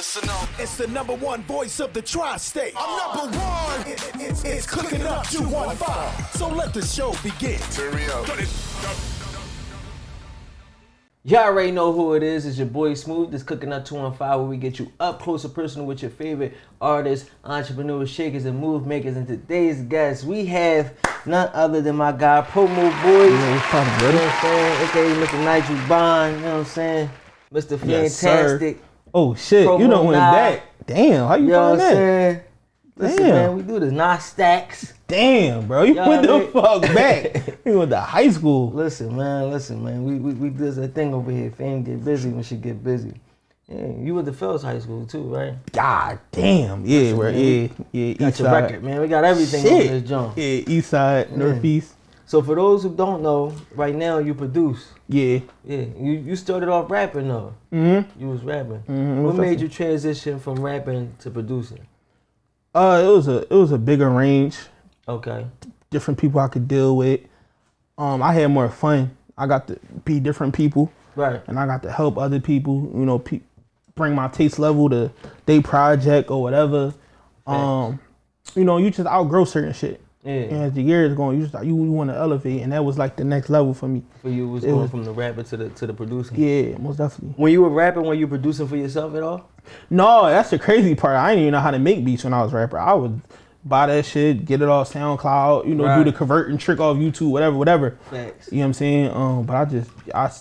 Listen up. It's the number one voice of the tri-state. I'm number one. It's Cooking Up 215. So let the show begin. Turn me up. Y'all already know who it is. It's your boy Smooth. This Cooking Up 215, where we get you up close and personal with your favorite artists, entrepreneurs, shakers, and move makers. And today's guest, we have none other than my guy, Promo Boy. Yeah, what's poppin', brother? You know what I'm saying? AKA Mr. Nigel Bond. You know what I'm saying? Mr. Yes, Fantastic. sir. Oh shit, Promo you done went Nine. back. Damn, how you You know find what I'm that? saying? Listen, Damn. man, we do this. Not stacks. Damn, bro, you Y'all went the right? fuck back. You went to high school. Listen, man. We do this thing over here. Fame get busy when she get busy. Yeah, you went to Fells High School too, right? God damn, yeah, bro, yeah, Got east your side. record, man. We got everything on this jump. Yeah, east side, northeast. So for those who don't know, right now you produce. Yeah. Yeah, you started off rapping though. Mm-hmm. You was rapping. Mm-hmm. What made you transition from rapping to producing? It was a bigger range, Okay. different people I could deal with. I had more fun. I got to be different people. Right. And I got to help other people, you know, bring my taste level to their project or whatever. You know, you just outgrow certain shit. Yeah. And as the years going, you want to elevate, and that was like the next level for me. For you was going from the rapper to the producing. Yeah, most definitely. When you were rapping, were you producing for yourself at all? No, that's the crazy part. I didn't even know how to make beats when I was a rapper. I would buy that shit, get it off SoundCloud, you know, Right. do the converting trick off YouTube, whatever. Facts. You know what I'm saying? But I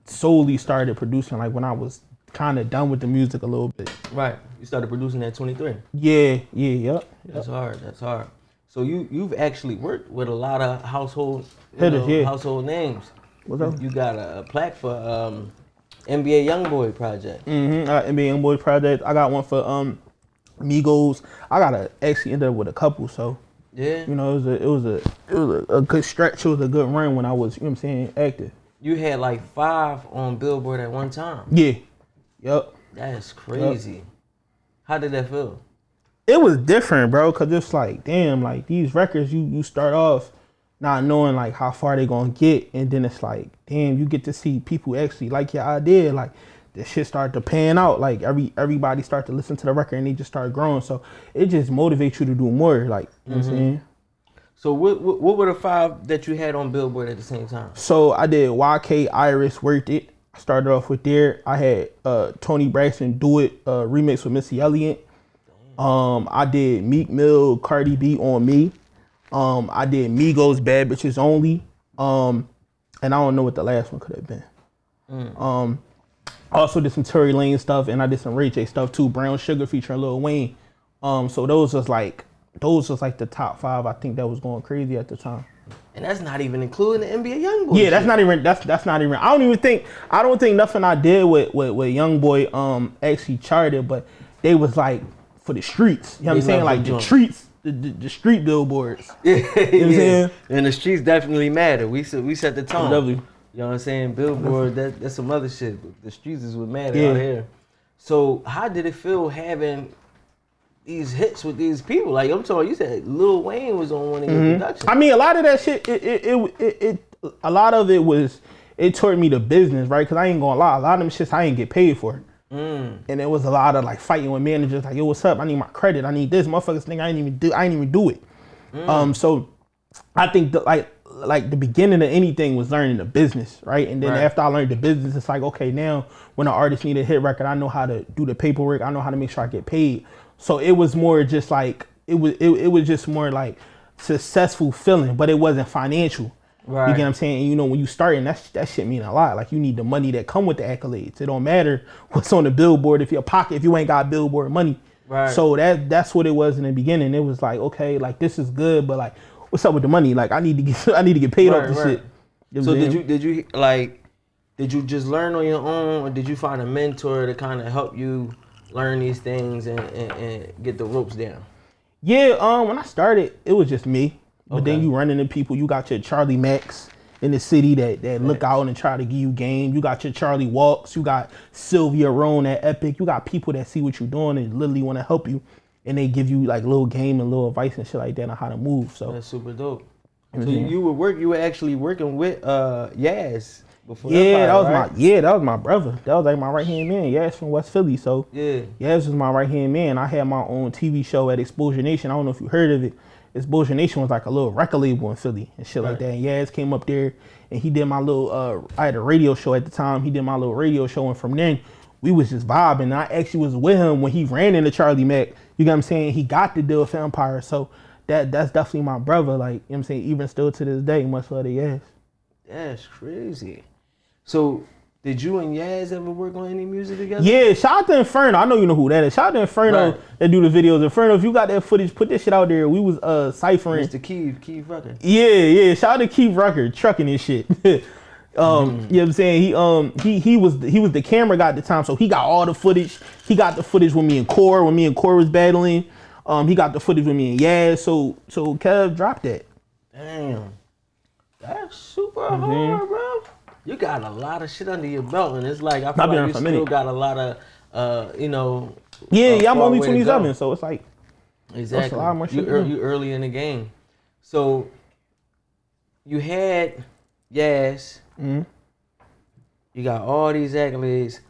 solely started producing like when I was kind of done with the music a little bit. Right. You started producing at 23. Yep. That's hard. So you've actually worked with a lot of household Hitters, yeah. household names. What's up? You got a plaque for NBA YoungBoy project. NBA YoungBoy project. I got one for Migos. I actually ended up with a couple, so Yeah. you know it was a good stretch. It was a good run when I was, you know what I'm saying, active. You had like 5 on Billboard at one time. Yeah. Yep. That's crazy. How did that feel? It was different, bro, cause it's like, damn, like these records, you start off not knowing like how far they gonna get, and then it's like, damn, you get to see people actually like your idea, like the shit start to pan out, like everybody start to listen to the record and they just start growing, so it just motivates you to do more, like, you know what I'm saying? So what were the 5 that you had on Billboard at the same time? So I did YK, Iris, Worth It. I started off with there. I had Tony Braxton Do It remix with Missy Elliott. I did Meek Mill, Cardi B On Me. I did Migos, Bad Bitches Only. And I don't know what the last one could have been. I also did some Tory Lane stuff, and I did some Ray J stuff too. Brown Sugar featuring Lil Wayne. So those was like the top 5 I think that was going crazy at the time. And that's not even including the NBA YoungBoy. Yeah, that's not even. I don't think nothing I did with YoungBoy actually charted, but they was like for the streets. You know what I'm saying? Like the streets, the street billboards. Yeah, You know what I'm saying? And the streets definitely matter. We set the tone. Definitely. You know what I'm saying? Billboard, that's some other shit. The streets is what matter Yeah. out here. So how did it feel having these hits with these people? Like I'm talking, you said Lil Wayne was on one of your productions. I mean, a lot of that shit, a lot of it was, it taught me the business, right? Because I ain't gonna lie, a lot of them shits I ain't get paid for. And it was a lot of like fighting with managers, like, yo, what's up? I need my credit. I need this. Motherfuckers think I ain't even do it. So I think that like the beginning of anything was learning the business, right? And then after I learned the business, it's like, okay, now when an artist need a hit record, I know how to do the paperwork. I know how to make sure I get paid. So it was more just like, it was just more like successful feeling, but it wasn't financial. Right. You get what I'm saying? And you know, when you starting, that shit mean a lot. Like you need the money that come with the accolades. It don't matter what's on the billboard if you ain't got Billboard money. Right. So that's what it was in the beginning. It was like, okay, like this is good, but like, what's up with the money? Like I need to get paid off this shit. You know So what I'm saying? did you just learn on your own, or did you find a mentor to kind of help you learn these things and get the ropes down? Yeah, when I started, it was just me. But then you run into people. You got your Charlie Max in the city that look out and try to give you game. You got your Charlie Walks. You got Sylvia Roan at Epic. You got people that see what you're doing and literally want to help you, and they give you like little game and little advice and shit like that on how to move. So that's super dope. You know So what I'm saying? you were actually working with Yaz before Yeah, Empire, that was my brother. That was like my right hand man. Yaz from West Philly. So Yeah. Yaz was my right hand man. I had my own TV show at Exposure Nation. I don't know if you heard of it. Exposure Nation was like a little record label in Philly and shit like that. And Yaz came up there and he did my little I had a radio show at the time. He did my little radio show, and from then we was just vibing. I actually was with him when he ran into Charlie Mack. You know what I'm saying? He got the deal for Empire. So that's definitely my brother. Like, you know what I'm saying? Even still to this day, much love to Yaz. That's crazy. So, did you and Yaz ever work on any music together? Yeah, shout out to Inferno. I know you know who that is. Shout out to Inferno that do the videos. Inferno, if you got that footage, put this shit out there. We was ciphering. Mr. Keith Rucker. Yeah. Shout out to Keith Rucker, trucking this shit. You know what I'm saying? He was the camera guy at the time, so he got all the footage. He got the footage with me and Core when me and Core was battling. He got the footage with me and Yaz. So Kev dropped that. Damn. That's super hard, bro. You got a lot of shit under your belt, and it's like I feel like you still got a lot of, you know. Yeah, I'm only 27, so it's like exactly. A lot more shit you early in the game, so you had Yaz. You got all these accolades.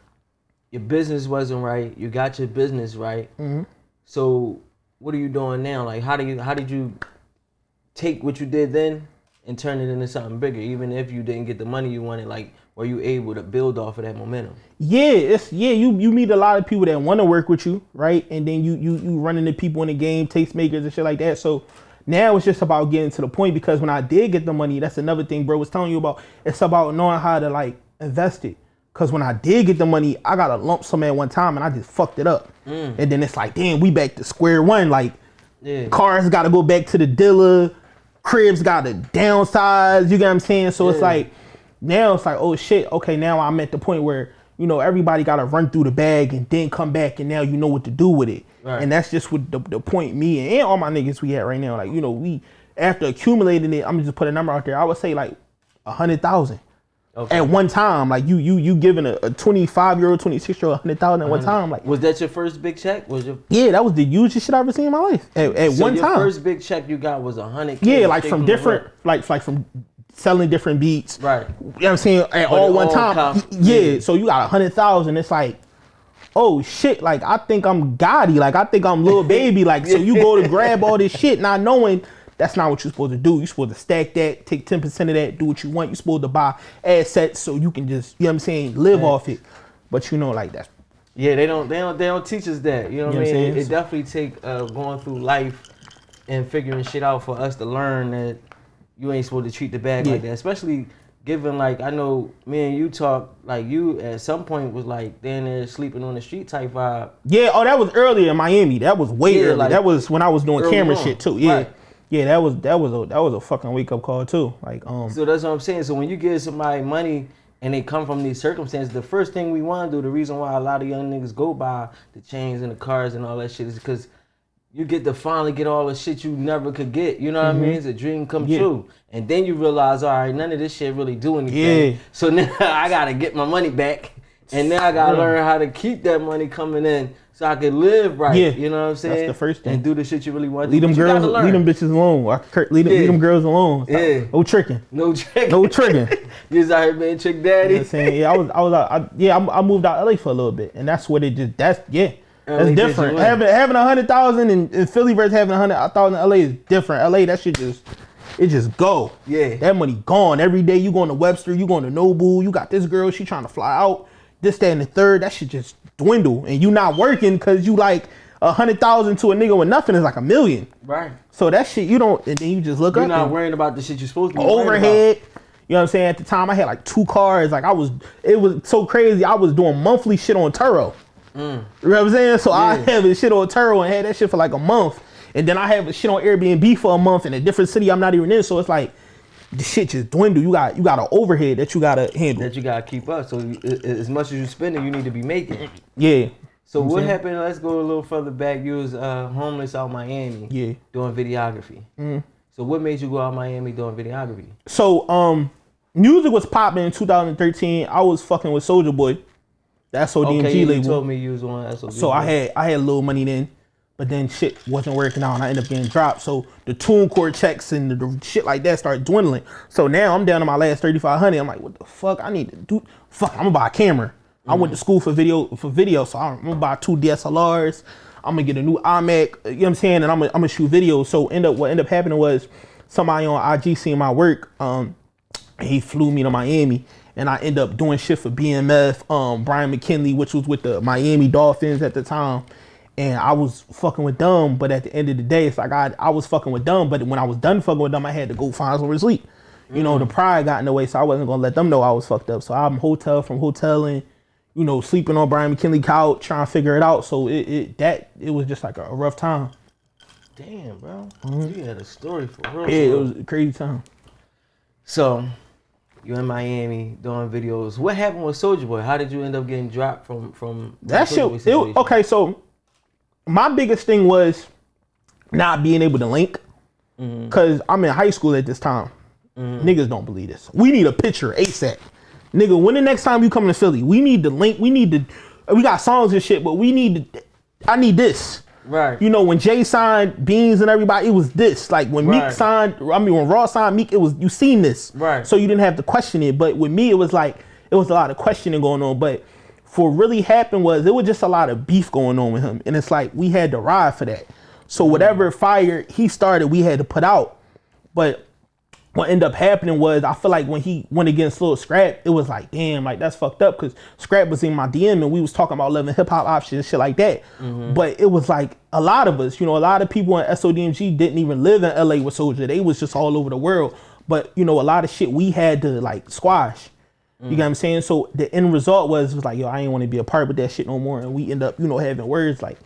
Your business wasn't right. You got your business right. So what are you doing now? Like, how did you take what you did then and turn it into something bigger, even if you didn't get the money you wanted? Like, were you able to build off of that momentum? Yeah, you meet a lot of people that want to work with you, right? And then you run into people in the game, tastemakers and shit like that. So now it's just about getting to the point, because when I did get the money, that's another thing bro was telling you about. It's about knowing how to like invest it. Cause when I did get the money, I got a lump sum at one time and I just fucked it up. And then it's like, damn, we back to square one. Like, cars got to go back to the dealer. Cribs got to downsize, you get what I'm saying? So it's like, now it's like, oh shit, okay, now I'm at the point where, you know, everybody got to run through the bag and then come back, and now you know what to do with it. Right. And that's just what the point me and all my niggas we at right now. Like, you know, we, after accumulating it, I'm gonna just put a number out there. I would say like 100,000 at one time. Like you giving a 25-year-old, 26-year-old 100,000 at one time. Like, was that your first big check? Yeah, that was the hugest shit I ever seen in my life. At one time. Your first big check you got was 100K. Yeah, like from different, like from selling different beats. Right. You know what I'm saying? At all one time. Yeah. So you got 100,000. It's like, oh shit, like I think I'm Gotti. Like I think I'm Lil Baby. Like, so you go to grab all this shit not knowing that's not what you're supposed to do. You're supposed to stack that, take 10% of that, do what you want. You're supposed to buy assets so you can just, you know what I'm saying, live off it. But you know, like that's. Yeah, they don't teach us that. You know what I mean? It definitely take going through life and figuring shit out for us to learn that you ain't supposed to treat the bag like that. Especially given, like, I know me and you talk, like you at some point was like down there sleeping on the street type vibe. Yeah, oh, that was earlier in Miami. That was way early. Like, that was when I was doing camera shit too. Yeah. Right. Yeah, that was a fucking wake up call too. Like So that's what I'm saying. So when you give somebody money and they come from these circumstances, the first thing we want to do, the reason why a lot of young niggas go buy the chains and the cars and all that shit is because you get to finally get all the shit you never could get. You know what I mean? It's a dream come true. And then you realize, all right, none of this shit really do anything. Yeah. So now I got to get my money back. And now I got to learn how to keep that money coming in so I can live right. Yeah. You know what I'm saying? That's the first thing. And do the shit you really want to do. Leave them bitches alone. Leave them girls alone. Stop. Yeah. No tricking. No tricking. No tricking. You was out here being trick daddy. You know what I'm saying? Yeah, I moved out LA for a little bit. And that's what it just, that's different. Having 100,000 in Philly versus having 100,000 in LA is different. LA, that shit just go. Yeah. That money gone. Every day you going to Webster, you going to Noble, you got this girl, she trying to fly out. This, that, and the third, that shit just dwindle. And you not working because you like 100,000 to a nigga with nothing is like $1 million. Right. So that shit you don't, and then you just look up. You're not worrying about the shit you're supposed to be overhead. You know what I'm saying? At the time I had like 2 cars. Like it was so crazy. I was doing monthly shit on Turo. You know what I'm saying? So I have this shit on Turo and had that shit for like a month. And then I have a shit on Airbnb for a month in a different city I'm not even in. So it's like, the shit just dwindle. You got an overhead that you gotta handle. That you gotta keep up. So as much as you spending, you need to be making. Yeah. So what happened? Let's go a little further back. You was homeless out Miami. Yeah. Doing videography. So what made you go out Miami doing videography? So music was popping in 2013. I was fucking with Soulja Boy. That's ODMG label. You told me you was on SOD. So I had a little money then. but then shit wasn't working out and I ended up getting dropped. So the TuneCore checks and the shit like that started dwindling. So now I'm down to my last 3,500. I'm like, what the fuck? I need to do. Fuck, I'm gonna buy a camera. I went to school for video, so I'm gonna buy 2 DSLRs. I'm gonna get a new iMac. You know what I'm saying? And I'm gonna shoot videos. So what ended up happening was somebody on IG seen my work. He flew me to Miami. And I ended up doing shit for BMF, Brian McKinley, which was with the Miami Dolphins at the time. And I was fucking with them, but at the end of the day, it's like I was fucking with them, but when I was done fucking with them, I had to go find somewhere to sleep. You know, the pride got in the way, so I wasn't gonna let them know I was fucked up. So I'm hoteling, you know, sleeping on Brian McKinley couch, trying to figure it out. So it was just like a rough time. Damn, bro. You had a story for real. Yeah, it was a crazy time. So, you're in Miami doing videos. What happened with Soulja Boy? How did you end up getting dropped from that shit? Okay, so my biggest thing was not being able to link, because I'm in high school at this time. Niggas don't believe this. We need a picture ASAP. Nigga, when the next time you come to Philly, we need the link. We got songs and shit, but I need this. Right. You know, when Jay signed Beans and everybody, it was this. Like when Meek when Raw signed Meek, you seen this. Right. So you didn't have to question it. But with me, it was like, it was a lot of questioning going on. But for what really happened was, it was just a lot of beef going on with him. And it's like, we had to ride for that. So whatever fire he started, we had to put out. But what ended up happening was, I feel like when he went against Lil Scrap, it was like, damn, like that's fucked up, because Scrap was in my DM and we was talking about loving hip hop options and shit like that. But it was like a lot of us, you know, a lot of people in SODMG didn't even live in LA with Soulja. They was just all over the world. But you know, a lot of shit we had to like squash. You get what I'm saying? So the end result was like, yo, I ain't want to be a part with that shit no more. And we end up, you know, having words like,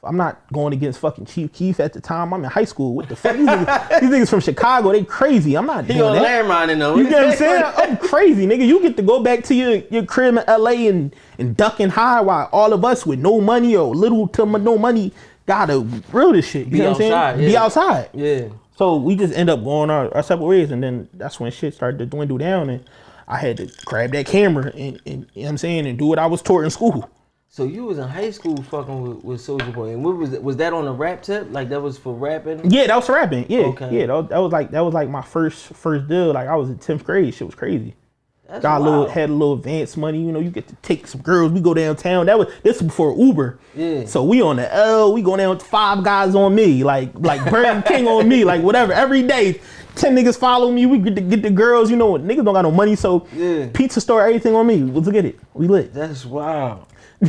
I'm not going against fucking Chief Keef at the time. I'm in high school. What the fuck? These niggas from Chicago, they crazy. I'm not doing that. He on landmine though. You get what I'm saying? I'm crazy, nigga. You get to go back to your crib in LA and duck and hide, while all of us with no money or little to no money gotta real this shit. You know what I'm saying? Yeah. Be outside. Yeah. So we just end up going our separate ways, and then that's when shit started to dwindle down, and I had to grab that camera and you know what I'm saying, and do what I was taught in school. So you was in high school fucking with Soulja Boy, and what was that on a rap tip? Like that was for rapping? Yeah, that was for rapping. Yeah, okay. Yeah, that was like my first deal. Like I was in 10th grade. Shit was crazy. That's had a little advance money. You know, you get to take some girls. We go downtown. This was before Uber. Yeah. So we on the L. We go down, 5 guys on me, like Burger King on me, like whatever. Every day, 10 niggas follow me. We get the girls. You know, niggas don't got no money, so pizza store, everything on me. Let's get it. We lit. That's wild.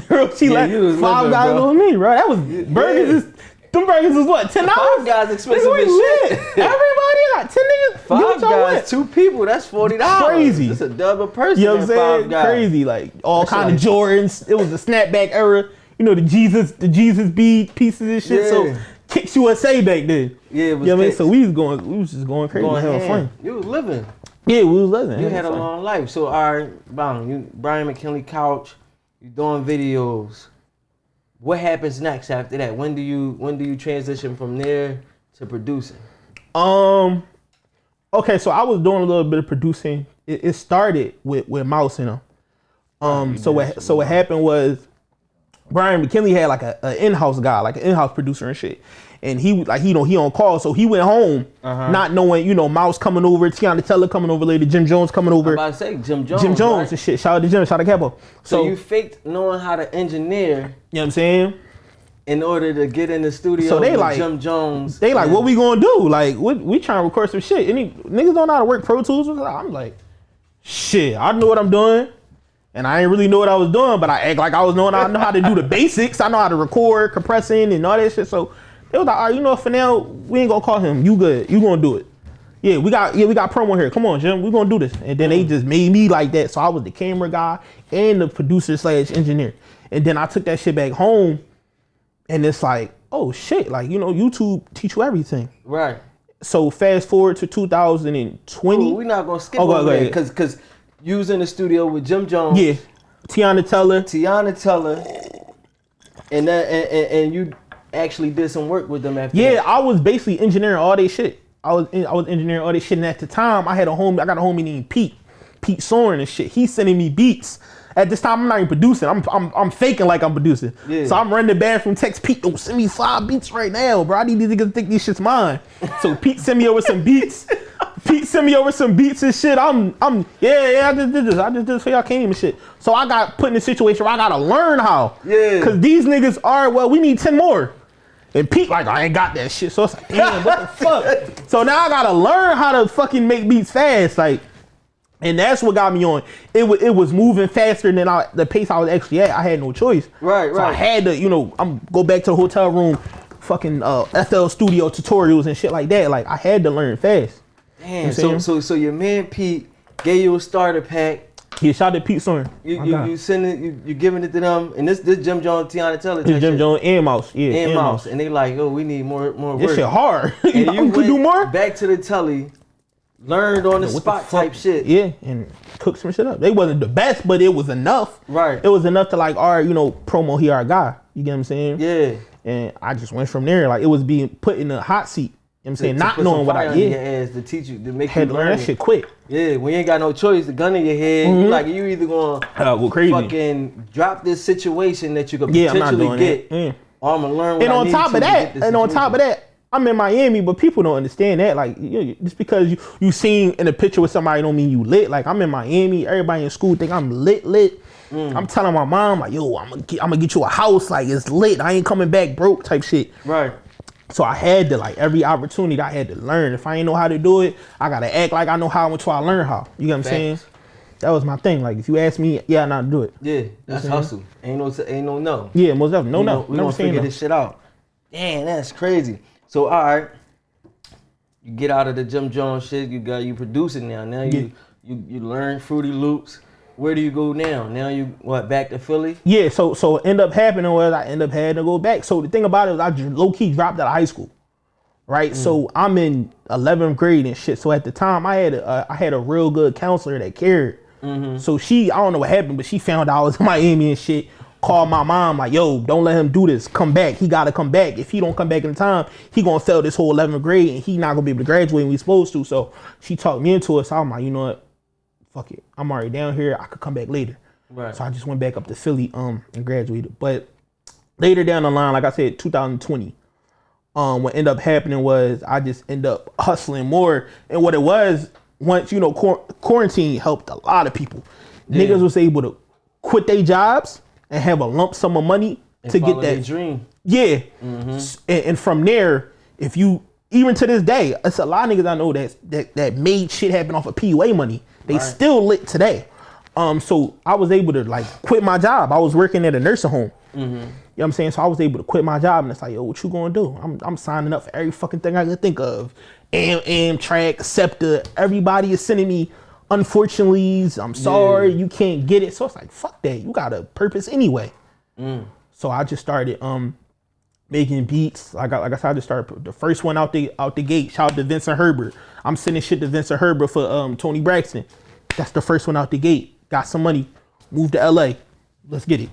Girl, she like 5 guys on me, bro. That was burgers. Them burgers is what, $10? 5 guys expensive as shit. Everybody got 10 niggas. 5 guys, 2 people. That's $40. Crazy. It's a double person. You know what I'm saying? 5 guys. Crazy, like all kind of Jordans. It was the snapback era. You know, the Jesus bead pieces and shit. Yeah. So Kicks USA back then. Yeah, it was. You know what I mean? So we was just going crazy. Having fun. You was living. Yeah, we was living. You had a long life. So all right, Brian McKinley couch. You doing videos. What happens next after that? When do you transition from there to producing? Okay, so I was doing a little bit of producing. It started with Mouse and them. So what happened was, Brian McKinley had like an in-house guy, like an in-house producer and shit. And he on call, so he went home not knowing, Mouse coming over, Teyanna Taylor coming over later, Jim Jones coming over. I'm about to say Jim Jones. Right? And shit. Shout out to Jim, shout out to Capo. So you faked knowing how to engineer. You know what I'm saying? In order to get in the studio so they with like, Jim Jones. They like, what we gonna do? Like, we trying to record some shit. Any niggas don't know how to work Pro Tools? I'm like, shit, I know what I'm doing. And I ain't really know what I was doing, but I act like I know how to do the basics. I know how to record, compressing, and all that shit. So they was like, all right, for now, we ain't gonna call him. You good? You gonna do it? Yeah, we got promo here. Come on, Jim, we gonna do this. And then they just made me like that. So I was the camera guy and the producer / engineer. And then I took that shit back home, and it's like, oh shit, like YouTube teach you everything. Right. So fast forward to 2020. We're not gonna skip over there because you was in the studio with Jim Jones. Yeah. Teyanna Taylor. And you actually did some work with them after that. I was basically engineering all their shit. I was engineering all their shit, and at the time I got a homie named Pete Soren and shit. He's sending me beats At this time, I'm not even producing. I'm faking like I'm producing. Yeah. So I'm running the bathroom, text Pete, "Yo, send me 5 beats right now, bro. I need these niggas to think these shit's mine." So Pete sent me over some beats. Pete sent me over some beats and shit. I just did this. I just did this for y'all came and shit. So I got put in a situation where I gotta learn how. Yeah. Cause these niggas are, well, we need 10 more. And Pete like, I ain't got that shit. So it's like, damn, what the fuck? So now I gotta learn how to fucking make beats fast. Like, and that's what got me on. It was moving faster than the pace I was actually at. I had no choice. Right. I had to, go back to the hotel room, fucking FL Studio tutorials and shit like that. Like, I had to learn fast. Damn. So your man Pete gave you a starter pack. Yeah, shout out to Pete Soren. You sending you giving it to them, and this Jim Jones, Teyanna Taylor. This Jim Jones and Mouse, and Mouse, and they like, we need more work. This shit hard. And you could do more. Back to the telly, learned on the spot type shit. Yeah, and cooked some shit up. They wasn't the best, but it was enough. Right. It was enough to like, all right, promo here our guy. You get what I'm saying? Yeah. And I just went from there. Like, it was being put in a hot seat. You know what I'm saying? Not knowing what I did. Ass to teach you, to make had you learn that shit quick. Yeah, when you ain't got no choice, the gun in your head, you either gonna go crazy, fucking drop this situation that you could potentially get, or I'm gonna learn what and on top of that, I'm in Miami, but people don't understand that. Like, just because you seen in a picture with somebody don't mean you lit. Like, I'm in Miami, everybody in school think I'm lit. I'm telling my mom, like, yo, I'm gonna get you a house, like, it's lit. I ain't coming back broke type shit. Right. So I had to, like, every opportunity I had to learn. If I ain't know how to do it, I gotta act like I know how until I learn how. You get what I'm saying? That was my thing. Like, if you ask me, I know how to do it. Yeah, that's hustle. Ain't no. Yeah, most definitely. No. We gonna figure this shit out. Damn, that's crazy. So, all right, you get out of the Jim Jones shit. You producing now. Now you learn Fruity Loops. Where do you go now? Now you back to Philly? Yeah, so end up happening was I end up having to go back. So the thing about it was I just low key dropped out of high school, right? So I'm in 11th grade and shit. So at the time I had a real good counselor that cared. So I don't know what happened, but she found out I was in Miami and shit. Called my mom like, yo, don't let him do this. Come back. He gotta come back. If he don't come back in time, he gonna fail this whole 11th grade and he not gonna be able to graduate when we supposed to. So she talked me into it. So I'm like, you know what? Fuck it. I'm already down here. I could come back later. Right. So I just went back up to Philly and graduated. But later down the line, like I said, 2020, what ended up happening was I just ended up hustling more. And what it was, once, quarantine helped a lot of people. Yeah. Niggas was able to quit their jobs and have a lump sum of money and to get that dream. Yeah. And from there, if you, even to this day, it's a lot of niggas I know that made shit happen off of PUA money. They still lit today. So I was able to like quit my job. I was working at a nursing home. You know what I'm saying? So I was able to quit my job and it's like, yo, what you gonna do? I'm signing up for every fucking thing I could think of. Amtrak, SEPTA, everybody is sending me unfortunately's. I'm sorry, you can't get it. So it's like, fuck that. You got a purpose anyway. So I just started making beats. Like I said, I just started the first one out the gate. Shout out to Vincent Herbert. I'm sending shit to Vincent Herbert for Tony Braxton. That's the first one out the gate. Got some money. Moved to LA. Let's get it.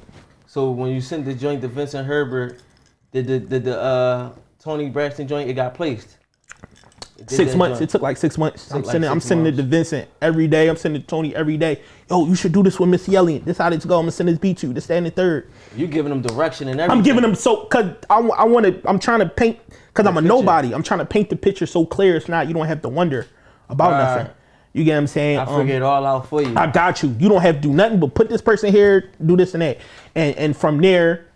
So when you sent the joint to Vincent Herbert, did the Tony Braxton joint, it got placed? 6 months. It took like 6 months. I'm sending it to Vincent every day. I'm sending it to Tony every day. Yo, you should do this with Missy Elliott. This how it's go. I'm gonna send this beat to you. This, that, and the third. You giving them direction and everything. I'm giving them cause I'm trying to paint, cause I'm a nobody. I'm trying to paint the picture so clear it's not, you don't have to wonder about nothing. You get what I'm saying? I figure it all out for you. I got you. You don't have to do nothing but put this person here, do this and that. And from there,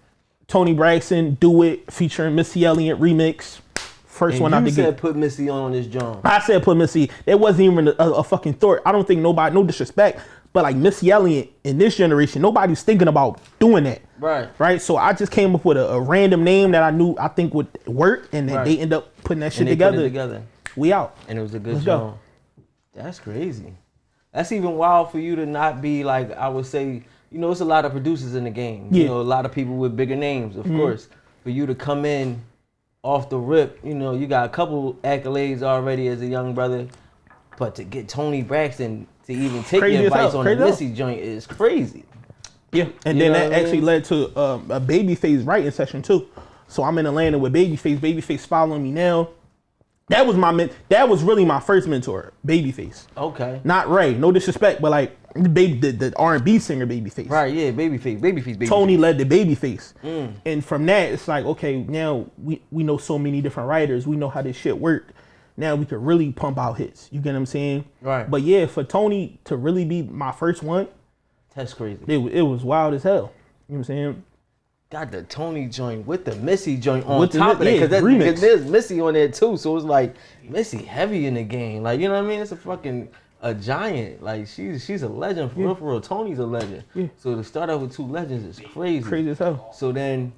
Tony Braxton, Do It, featuring Missy Elliott remix. First one out the gate. You said put Missy on this joint. I said put Missy. It wasn't even a fucking thought. I don't think nobody, no disrespect, but like Missy Elliott in this generation, nobody's thinking about doing that. Right. So I just came up with a random name that I think would work, and then they end up putting that shit together. We out. And it was a good joint. That's crazy. That's even wild for you to not be like, I would say, it's a lot of producers in the game. Yeah. A lot of people with bigger names, of course. For you to come in off the rip, you got a couple accolades already as a young brother, but to get Tony Braxton to even take your advice on the Missy joint is crazy. Yeah, and then that actually led to a Babyface writing session too. So I'm in Atlanta with Babyface. Babyface following me now. That was really my first mentor, Babyface. Okay. Not Ray, no disrespect, but like the R&B singer Babyface. Right, yeah, Babyface. Tony led the Babyface. And from that, it's like, okay, now we know so many different writers. We know how this shit worked. Now we could really pump out hits. You get what I'm saying? Right. But yeah, for Tony to really be my first one, that's crazy. It was wild as hell. You know what I'm saying? Got the Tony joint with the Missy joint on top of it, because there's Missy on there too. So it's like Missy heavy in the game. Like, you know what I mean? It's a giant. Like, she's a legend for real. Tony's a legend. Yeah. So to start out with two legends is crazy. Crazy as hell. So then,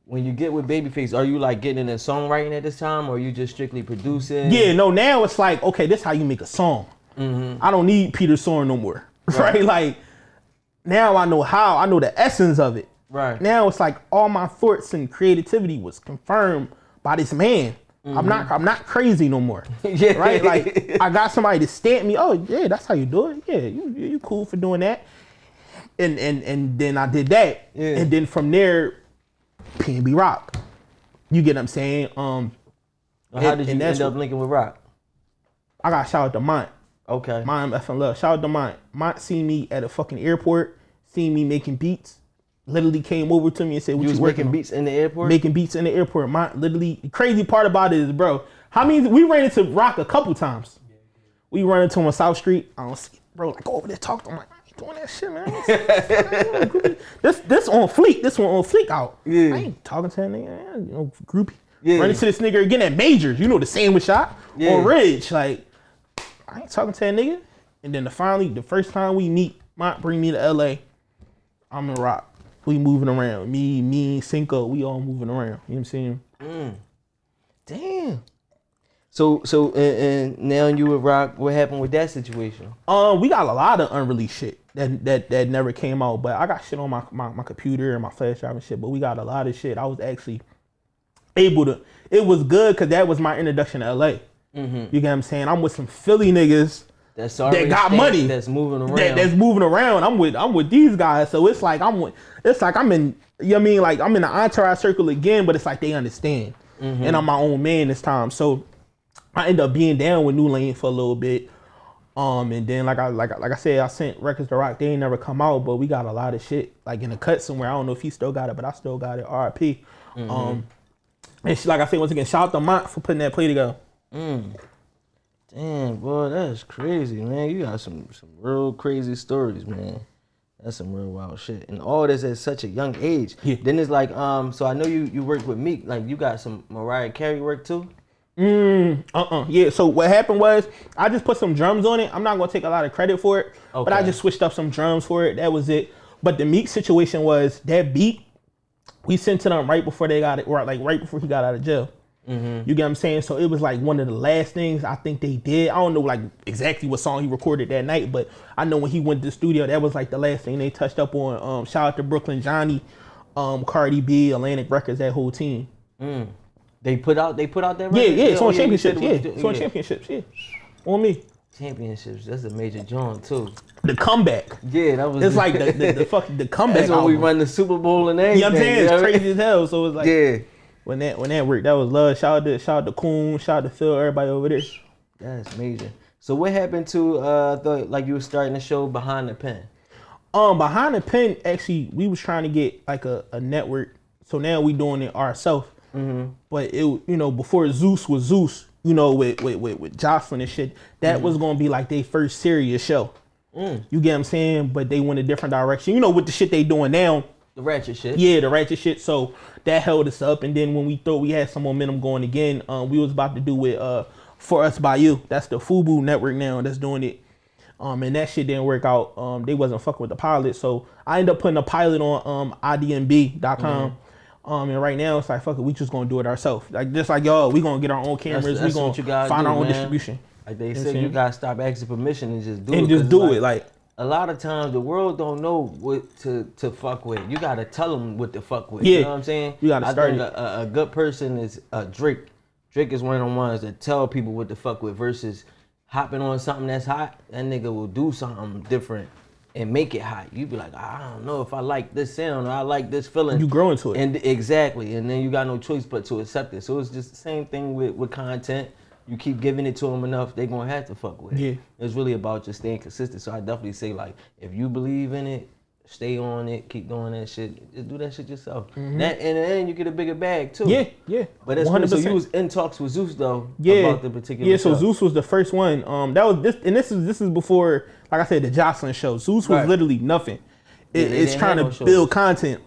when you get with Babyface, are you like getting into songwriting at this time, or are you just strictly producing? Yeah, no. Now it's like, okay, this is how you make a song. I don't need Peter Sorn no more, right? Like, now I know the essence of it. Right. Now it's like all my thoughts and creativity was confirmed by this man. I'm not crazy no more. Yeah. Right? Like, I got somebody to stamp me. Oh yeah, that's how you do it. Yeah, you cool for doing that. And then I did that. Yeah. And then from there, P&B Rock. You get what I'm saying? How did you end up linking with Rock? I got shout out to Mont. Okay. Mont effing love. Shout out to Mont. Mont seen me at a fucking airport, seen me making beats. Literally came over to me and said, "What you was making beats in the airport?" Making beats in the airport. Literally, crazy part about it is, bro, how many we ran into Rock a couple times. We run into him on South Street. I don't see, bro. Like, go over there, talk to him. Like, I ain't doing that shit, man. This on fleek. This one on fleek out. Yeah. I ain't talking to that nigga. You know, groupie. Yeah. Run into this nigga again at Majors. You know, the sandwich shop on Ridge. Like, I ain't talking to that nigga. And then the first time we meet, Mont bring me to LA. I'm in Rock. We moving around. Me, Cinco, we all moving around. You know what I'm saying? Damn. So and now you with Rock, what happened with that situation? We got a lot of unreleased shit that never came out, but I got shit on my computer and my flash drive and shit, but we got a lot of shit. I was actually able to, it was good because that was my introduction to LA. You get what I'm saying? I'm with some Philly niggas that got money. That's moving around. That's moving around. I'm with these guys. So it's like I'm in, you know what I mean? Like, I'm in the entourage circle again, but it's like they understand. And I'm my own man this time. So I end up being down with New Lane for a little bit. And then like I said, I sent records to Rock. They ain't never come out, but we got a lot of shit like in the cut somewhere. I don't know if he still got it, but I still got it. RIP. And like I said, once again, shout out to Mont for putting that play together. Damn, boy, that's crazy, man. You got some real crazy stories, man. That's some real wild shit. And all this at such a young age. Yeah. Then it's like, so I know you work with Meek. Like, you got some Mariah Carey work too? Yeah, so what happened was, I just put some drums on it. I'm not gonna take a lot of credit for it, but I just switched up some drums for it. That was it. But the Meek situation was, that beat, we sent to them right before they got it, or like right before he got out of jail. You get what I'm saying? So it was like one of the last things I think they did. I don't know like exactly what song he recorded that night, but I know when he went to the studio, that was like the last thing they touched up on. Shout out to Brooklyn Johnny, Cardi B, Atlantic Records, that whole team. They put out that record? Yeah, it's on Championships. It's on Championships. Yeah, on me. Championships. That's a major joint too. The comeback. Yeah, that was. It's like the fucking the comeback. That's when we run the Super Bowl and everything. You know what I'm saying? It's crazy as hell. So it's like when that worked, that was love. Shout out to Coon, shout out to Phil, everybody over there. That's major. So what happened to like you were starting the show Behind the Pen? Behind the Pen, actually, we was trying to get like a network. So now we doing it ourselves. But it, you know, before Zeus was Zeus, you know, with Jocelyn and shit, that was gonna be like their first serious show. You get what I'm saying? But they went a different direction. You know, with the shit they doing now. The ratchet shit. Yeah, the ratchet shit. So that held us up. And then when we thought we had some momentum going again, we was about to do it For Us By You. That's the FUBU network now that's doing it. And that shit didn't work out. They wasn't fucking with the pilot. So I ended up putting a pilot on idmb.com. And right now it's like, fuck it, we just gonna do it ourselves. Like, just like y'all, we gonna get our own cameras. We gonna find our own distribution. Like they said, you gotta stop asking permission and just do it. And just do it. Like, a lot of times the world don't know what to fuck with. You gotta tell them what to fuck with. Yeah. You know what I'm saying? You gotta start it. A good person is Drake. Drake is one of the ones that tell people what to fuck with versus hopping on something that's hot. That nigga will do something different and make it hot. You be like, I don't know if I like this sound or I like this feeling. You grow into it. And exactly. And then you got no choice but to accept it. So it's just the same thing with content. you keep giving it to them enough, they gonna have to fuck with it. Yeah. It's really about just staying consistent. So I definitely say, like, if you believe in it, stay on it, keep doing that shit. Just do that shit yourself. That in the end, you get a bigger bag too. Yeah. But that's 100%. So you was in talks with Zeus though about the particular. Yeah, so show. Zeus was the first one. That was this, and this is before, like I said, the Jocelyn show. Zeus was literally nothing. It's trying to build content.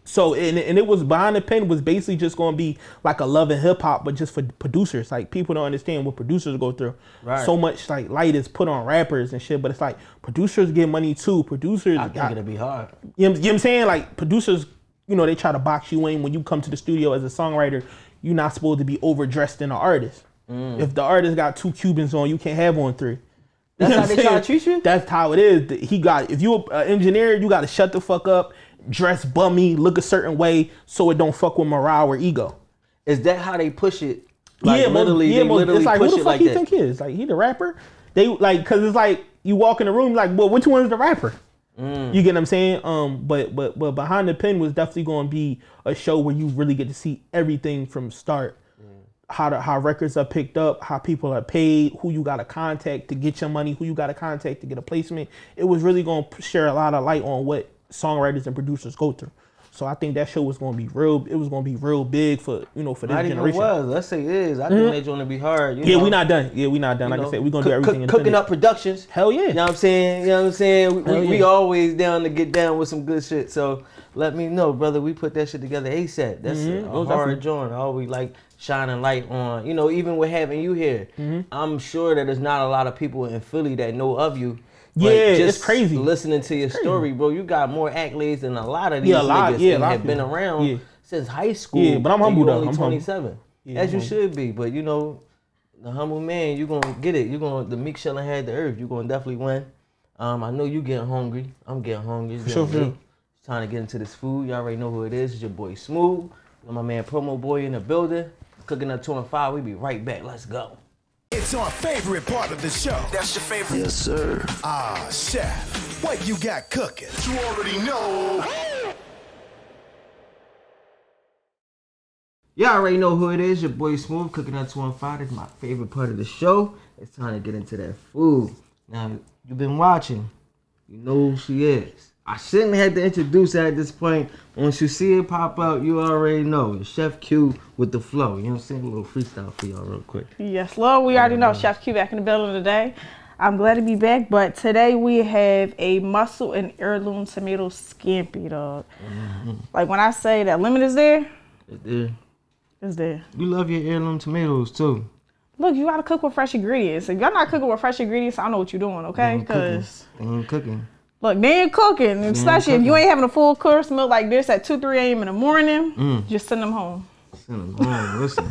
So and it was Behind the Pen was basically just gonna be like a Love and Hip Hop, but just for producers. Like people don't understand what producers go through. Right. So much like light is put on rappers and shit, but it's like producers get money too. Producers, I think it'll be hard. You know what I'm saying? Like producers, you know, they try to box you in when you come to the studio as a songwriter. You're not supposed to be overdressed in an artist. If the artist got 2 Cubans on, you can't have on 3. That's how they try to treat you? That's how it is. If you're an engineer, you got to shut the fuck up, dress bummy, look a certain way so it don't fuck with morale or ego. Is that how they push it? Like, It's like, push who the it fuck like he that. think he is? Like, he the rapper? They like, cause it's like, you walk in the room like, well, which one is the rapper? You get what I'm saying? But Behind the Pen was definitely going to be a show where you really get to see everything from start. How records are picked up, how people are paid, who you got to contact to get your money, who you got to contact to get a placement. It was really going to share a lot of light on what songwriters and producers go through. So I think that show was going to be real. It was going to be real big for for this generation. Not even was. Let's say it is. I think they're going to be hard. You know? We not done. We not done. Like I said, we gonna do everything. Cooking Up Productions. Hell yeah. You know what I'm saying? We always down to get down with some good shit. So let me know, brother. We put that shit together ASAP. That's a hard joint. I always like shining light on. You know, even with having you here, I'm sure that there's not a lot of people in Philly that know of you. Yeah, just it's crazy. Listening to your story, bro, you got more accolades than a lot of these niggas that have been around since high school. Yeah, but I'm humble though. I'm 27, as you should be. But you know, the humble man, you gonna get it. You gonna the meek shall inherit the earth. You gonna definitely win. I know you getting hungry. I'm getting hungry. It's sure. It's time to get into this food. You already know who it is. It's your boy Smooth. My man Promo Boy in the building. Cooking Up 2 and 5. We be right back. Let's go. It's our favorite part of the show. That's your favorite? Yes, sir. Chef, what you got cooking? You already know. Y'all already know who it is. Your boy Smooth, Cooking Up 2 and 5. It's my favorite part of the show. It's time to get into that food. Now, you've been watching. You know who she is. I shouldn't have to introduce her at this point. Once you see it pop out, you already know. It's Chef Q with the flow. You know what I'm saying? A little freestyle for y'all real quick. Yes, Lord. We already know Chef Q back in the building today. I'm glad to be back, but today we have a mussel and heirloom tomato scampi, dog. Like when I say that lemon is there, It's there. it's there. You love your heirloom tomatoes too. Look, you gotta cook with fresh ingredients. If y'all not cooking with fresh ingredients, I know what you're doing, okay? Because They ain't cooking. look, they ain't cooking, especially if you ain't having a full course meal like this at 2, 3 a.m. in the morning. Just send them home. Send them home. Listen,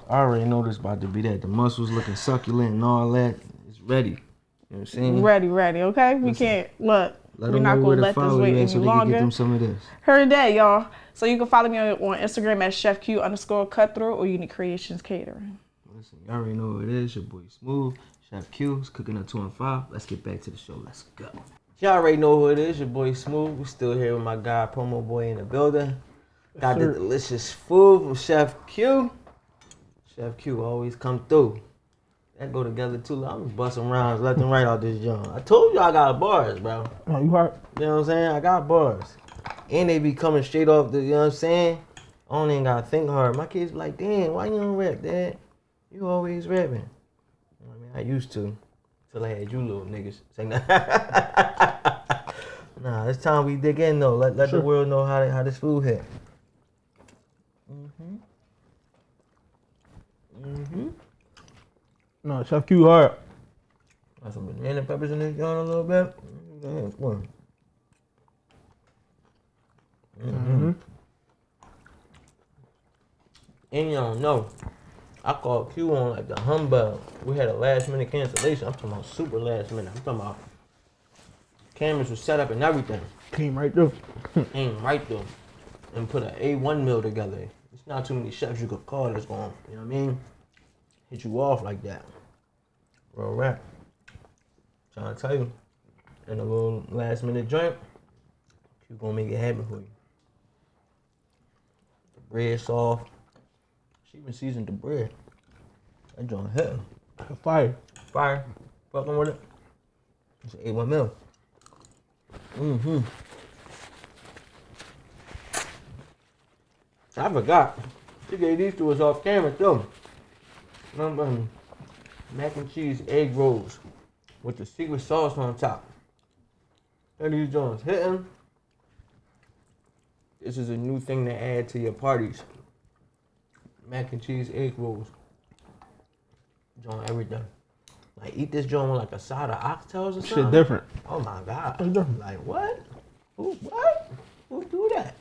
I already know this about to be that. The muscles looking succulent and all that. It's ready. You know what I'm saying? Ready, okay? We can't, look, we're not gonna let this wait any so longer. They can get them some of this. Heard that, y'all. So you can follow me on Instagram at chefq_cutthroat or Unique Creations Catering. Listen, you already know who it is. Your boy Smooth, Chef Q's Cooking Up 2 and 5. Let's get back to the show. Let's go. Y'all already know who it is. Your boy Smooth. We still here with my guy Promo Boy in the building. Got the delicious food from Chef Q. Chef Q always come through. That go together too. I'm busting rounds left and right out this joint. I told you I got bars, bro. Oh, you hard? You know what I'm saying? I got bars. And they be coming straight off the, you know what I'm saying? I don't even gotta think hard. My kids be like, damn, why you don't rap, Dad? You always rapping. You know what I mean? I used to. Till I had you little niggas. Say that. Nah, it's time we dig in though. Let the world know how this food hit. No, Chef Q hard. Got some banana peppers in this joint a little bit. One. And you don't know, I called Q on like the humbug. We had a last minute cancellation. I'm talking about super last minute. I'm talking about cameras were set up and everything. Came right through. Came right through. And put an A1 meal together. It's not too many chefs you could call that's going, you know what I mean? Hit you off like that. Real rap. Trying to tell you. And a little last minute joint, Q gonna make it happen for you. The bread soft. She even seasoned the bread. That joint hitting. Fire. Fire. Fucking with it. It's 81 mil. I forgot. She gave these to us off camera too. Mac and cheese egg rolls with the secret sauce on top. And these joints hitting. This is a new thing to add to your parties. Mac and cheese egg rolls. Joint everything. Like eat this joint with like a side of oxtails or something. Shit different. Oh my god. It's different. Like what? What? Who do that?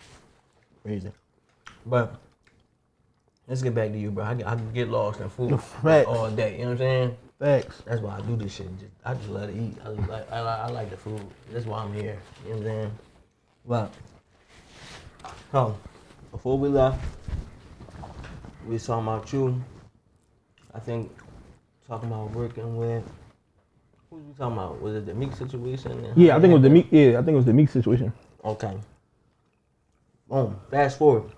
Crazy. But let's get back to you, bro. I can get lost in food Facts. all day. You know what I'm saying? Facts. That's why I do this shit. I just let it eat. I like the food. That's why I'm here. You know what I'm saying? But so before we left, we was talking about you. I think talking about working with. Who was we talking about? Was it the Meek situation? Yeah, I think it was the Meek. Yeah, I think it was the Meek situation. Okay. Boom. Fast forward.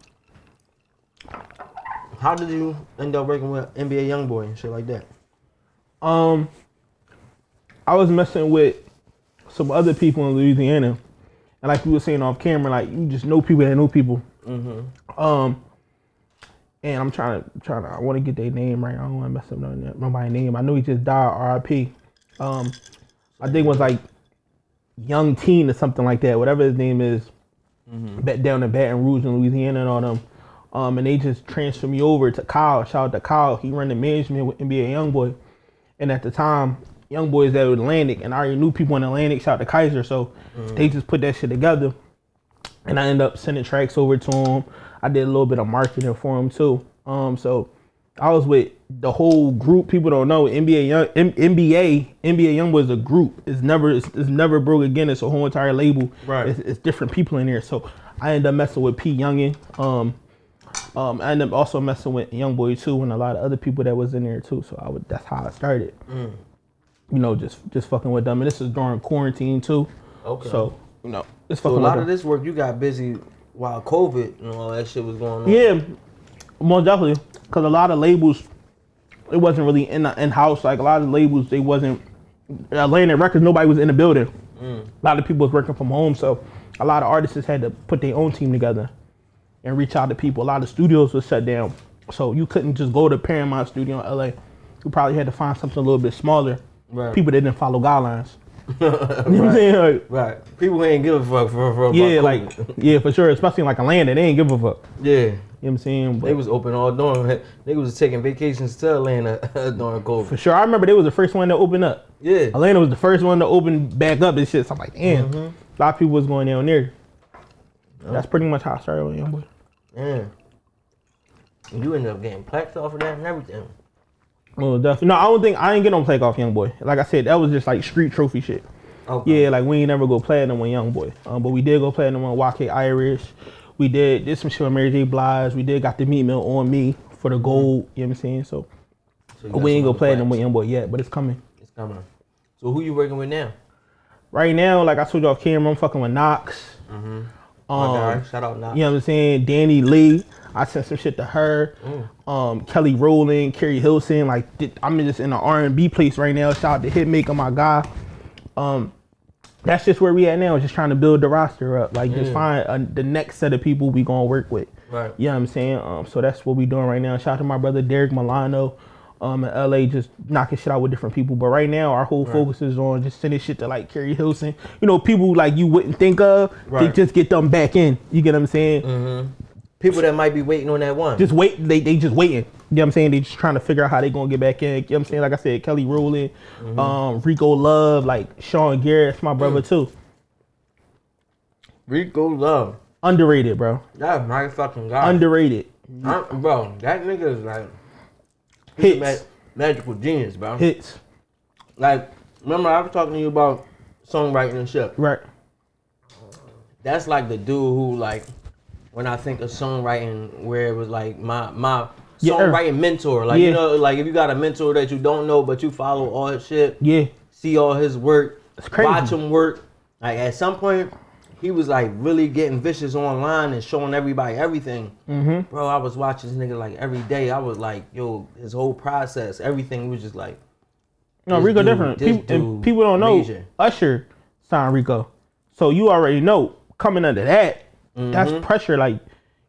How did you end up working with NBA YoungBoy and shit like that? I was messing with some other people in Louisiana, and like you were saying off camera, like you just know people that know people. And I'm trying to. I want to get their name right. I don't want to mess up nobody's name. I know he just died. R.I.P. I think it was like Young Teen or something like that. Whatever his name is. Bet down in Baton Rouge in Louisiana and all them. And they just transferred me over to Kyle. Shout out to Kyle. He run the management with NBA YoungBoy. And at the time, YoungBoy is at Atlantic, and I already knew people in Atlantic. Shout out to Kaiser. So they just put that shit together. And I ended up sending tracks over to him. I did a little bit of marketing for him too. So I was with the whole group. People don't know NBA YoungBoy is a group. It's never broke again. It's a whole entire label. Right. It's different people in there. So I ended up messing with P Youngin. I ended up also messing with YoungBoy too, and a lot of other people that was in there too. So that's how I started. You know, just fucking with them. And this is during quarantine too. Okay. So you know, just So fucking a lot with of them. this work you got busy while COVID and all that shit was going on. Yeah, most definitely. Because a lot of labels, it wasn't really in-house. Like a lot of labels, they wasn't, Atlantic Records, nobody was in the building. A lot of people was working from home. So a lot of artists had to put their own team together and reach out to people. A lot of studios was shut down. So you couldn't just go to Paramount Studio in LA. You probably had to find something a little bit smaller. Right. People that didn't follow guidelines. You know what I'm saying? Like, Right. People ain't give a fuck for yeah, about like, COVID. yeah, for sure. Especially like Atlanta, they ain't give a fuck. Yeah. You know what I'm saying? But They was open all during. They was taking vacations to Atlanta during COVID. for sure. I remember they was the first one to open up. Yeah. Atlanta was the first one to open back up and shit. So I'm like, damn, a lot of people was going down there. That's pretty much how I started with YoungBoy. Yeah. And you ended up getting plaques off of that and everything. Well, definitely. No, I ain't get no plaque off YoungBoy. Like I said, that was just like street trophy shit. Okay. Yeah, like we ain't never go platinum with YoungBoy. But we did go platinum on YK Irish. We did some shit with Mary J. Blige. We did got the meat mill on me for the gold. You know what I'm saying? So So you got we ain't some go other platinum plaques. with YoungBoy yet, but it's coming. It's coming. So who you working with now? Right now, like I told you off camera, I'm fucking with Knox. My guy. Shout out now. You know what I'm saying? Danny Lee. I sent some shit to her. Kelly Rowland, Carrie Hilson. Like I'm just in an R&B place right now. Shout out to Hitmaker, my guy. That's just where we at now. Just trying to build the roster up. Like just find the next set of people we gonna work with. Right. You know what I'm saying? So that's what we doing right now. Shout out to my brother Derek Milano. In LA, just knocking shit out with different people. But right now, our whole focus is on just sending shit to like Carrie Hilson. You know, people like you wouldn't think of. They just get them back in. You get what I'm saying? People that might be waiting on that one. Just wait. They just waiting. You know what I'm saying? They just trying to figure out how they gonna get back in. You know what I'm saying? Like I said, Kelly Rowland, Rico Love, like Sean Garrett. That's my brother too. Rico Love. Underrated, bro. That's my fucking guy. Underrated. Bro, that nigga is like Hits. magical genius, bro. Hits. Like, remember I was talking to you about songwriting and shit. Right. That's like the dude who, like, when I think of songwriting, where it was like my Yeah, songwriting mentor. Like, yeah. you know, like if you got a mentor that you don't know, but you follow all his shit, Yeah. see all his work, It's crazy. watch him work. Like, at some point, he was like really getting vicious online and showing everybody everything. Mm-hmm. Bro, I was watching this nigga like every day. I was like, yo, his whole process, everything was just like. No, Rico different. People don't know major. Usher signed Rico, so you already know coming under that. That's pressure. Like,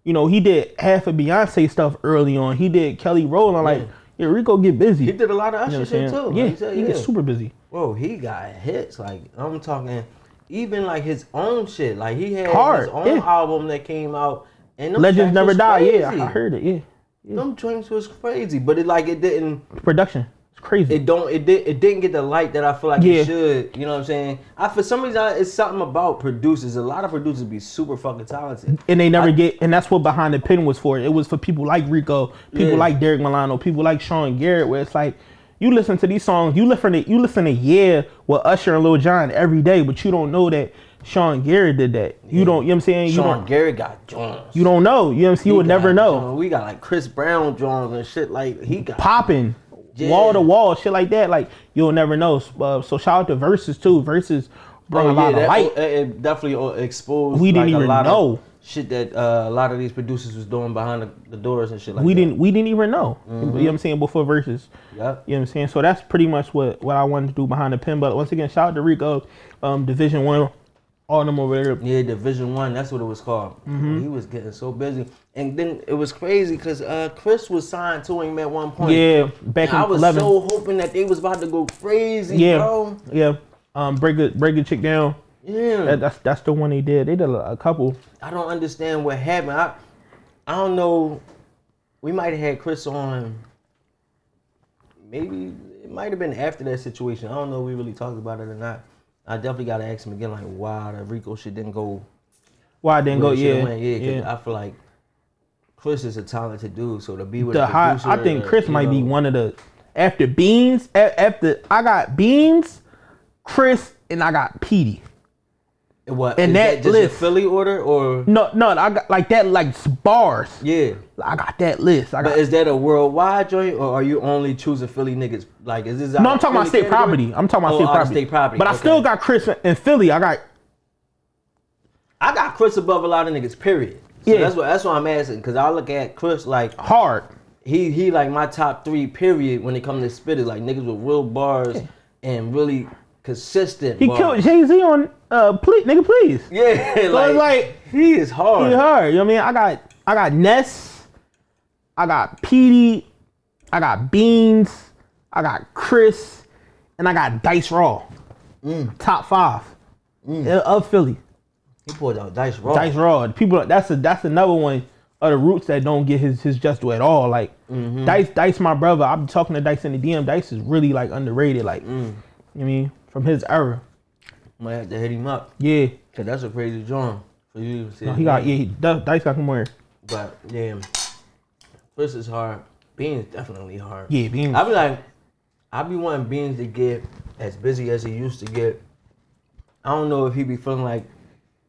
you know, he did half of Beyonce stuff early on. He did Kelly Rowland. Like, yeah, Rico get busy. He did a lot of Usher shit too. Yeah, Like he gets super busy. Bro, he got hits. Like, I'm talking, even like his own shit. Like, he had his own album that came out. And them Legends Never Die. crazy. Yeah, I heard it. Yeah. Them drinks was crazy, but it didn't. Production. It's crazy. It didn't get the light that I feel like it should. You know what I'm saying? For some reason, it's something about producers. A lot of producers be super fucking talented, and they never get. And that's what Behind the Pen was for. It was for people like Rico, people like Derek Milano, people like Sean Garrett. Where it's like, you listen to these songs, you listen to Yeah with Usher and Lil Jon every day, but you don't know that Sean Garrett did that. You don't. You know what I'm saying? Sean Garrett got Jones. You don't know. You know what I'm saying? You would never know. Jones. We got like Chris Brown Jones and shit. Like, he got popping. Yeah. Wall to wall, shit like that. Like, you'll never know. So shout out to Versus too. Versus brought a lot of light. It definitely exposed. We didn't even know shit that a lot of these producers was doing behind the doors and shit like we that. We didn't even know. You know what I'm saying? Before Versus. Yep. You know what I'm saying? So that's pretty much what I wanted to do behind the pen. But once again, shout out to Rico, Division 1. All them over there. Yeah, Division 1, that's what it was called. He was getting so busy. And then it was crazy because Chris was signed to him at one point. Yeah, back in 11. I was so hoping that they was about to go crazy, bro. Yeah. Break a chick down. Yeah. That's the one they did. They did a couple. I don't understand what happened. I don't know. We might have had Chris on. Maybe it might have been after that situation. I don't know if we really talked about it or not. I definitely got to ask him again, like, why the Rico shit didn't go. Why it didn't go, Because I feel like Chris is a talented dude, so to be with a producer, I think Chris might be one of the, after Beans, after I got Beans, Chris, and I got Petey. What? And that just list, a Philly order or no, I got like that, like bars. Yeah, I got that list. But is that a worldwide joint, or are you only choosing Philly niggas? Like, is this? No, I'm talking about state property. I'm talking about state property. But I still got Chris in Philly. I got Chris above a lot of niggas. Period. So that's what I'm asking, because I look at Chris like hard. He like my top 3. Period. When it comes to spitting, like niggas with real bars and really consistent. He killed Jay-Z on Please. Yeah, so like he is hard. He hard. You know what I mean? I got Ness, I got Petey, I got Beans, I got Chris, and I got Dice Raw. Top 5 of Philly. He pulled out Dice Raw. Dice Raw. People, that's another one of the roots that don't get his just due at all. Like Dice, my brother. I'm talking to Dice in the DM. Dice is really like underrated. Like, you know what I mean, from his era. Might have to hit him up. Yeah. Cause that's a crazy drawing for you to see. No, Dice got some more. But yeah, Chris is hard. Beans definitely hard. Yeah, Beans. I be wanting Beans to get as busy as he used to get. I don't know if he be feeling like